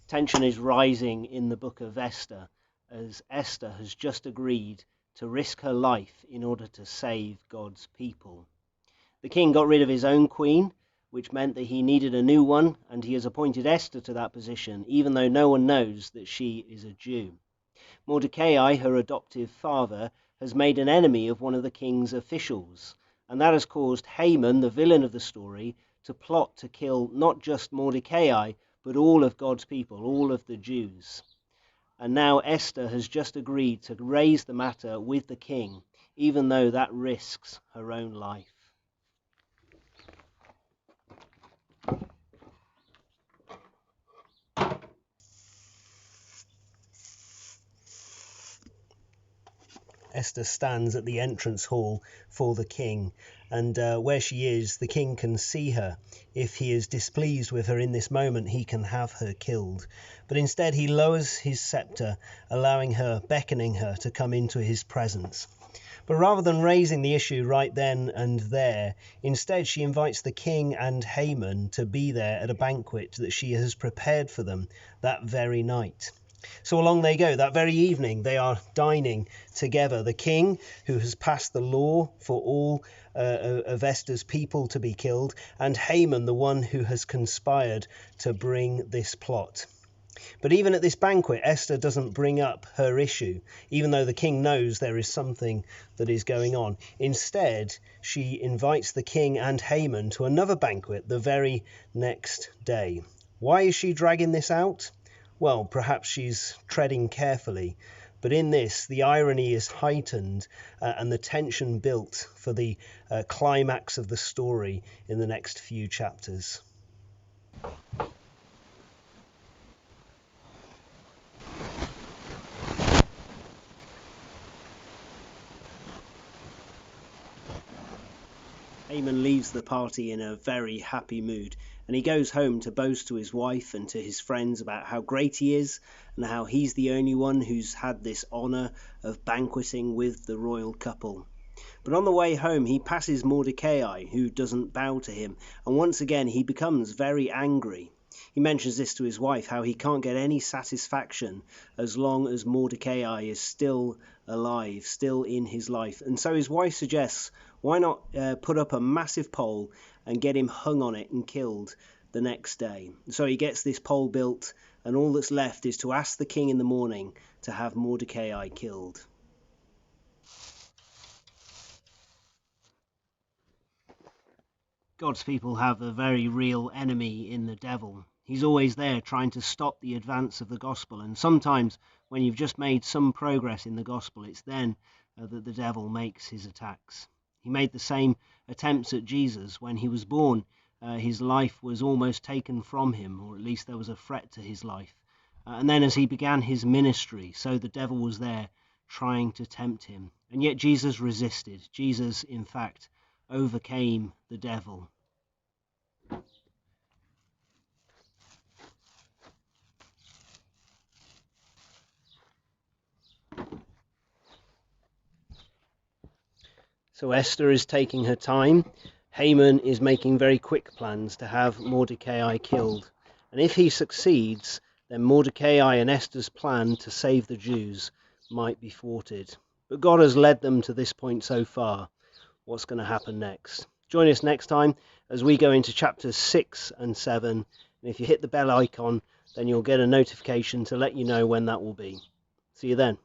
Tension is rising in the book of Esther, as Esther has just agreed to risk her life in order to save God's people. The king got rid of his own queen, which meant that he needed a new one, and he has appointed Esther to that position, even though no one knows that she is a Jew. Mordecai, her adoptive father, has made an enemy of one of the king's officials, and that has caused Haman, the villain of the story, to plot to kill not just Mordecai, but all of God's people, all of the Jews. And now Esther has just agreed to raise the matter with the king, even though that risks her own life. Esther stands at the entrance hall for the king, and where she is, the king can see her. If he is displeased with her in this moment, he can have her killed. But instead he lowers his scepter, allowing her, beckoning her to come into his presence. But rather than raising the issue right then and there, instead she invites the king and Haman to be there at a banquet that she has prepared for them that very night. So along they go. That very evening they are dining together. The king, who has passed the law for all of Esther's people to be killed, and Haman, the one who has conspired to bring this plot. But even at this banquet, Esther doesn't bring up her issue, even though the king knows there is something that is going on. Instead, she invites the king and Haman to another banquet the very next day. Why is she dragging this out? Well, perhaps she's treading carefully, but in this, the irony is heightened and the tension built for the climax of the story in the next few chapters. Haman leaves the party in a very happy mood, and he goes home to boast to his wife and to his friends about how great he is and how he's the only one who's had this honour of banqueting with the royal couple. But on the way home he passes Mordecai, who doesn't bow to him, and once again he becomes very angry. He mentions this to his wife, how he can't get any satisfaction as long as Mordecai is still alive, still in his life. And so his wife suggests, why not put up a massive pole and get him hung on it and killed the next day. So he gets this pole built, and all that's left is to ask the king in the morning to have Mordecai killed. God's people have a very real enemy in the devil. He's always there trying to stop the advance of the gospel, and sometimes when you've just made some progress in the gospel, it's then that the devil makes his attacks. He made the same attempts at Jesus. When he was born, his life was almost taken from him, or at least there was a threat to his life. And then as he began his ministry, so the devil was there trying to tempt him. And yet Jesus resisted. Jesus, in fact, overcame the devil. So Esther is taking her time. Haman is making very quick plans to have Mordecai killed. And if he succeeds, then Mordecai and Esther's plan to save the Jews might be thwarted. But God has led them to this point so far. What's going to happen next? Join us next time as we go into chapters 6 and 7. And if you hit the bell icon, then you'll get a notification to let you know when that will be. See you then.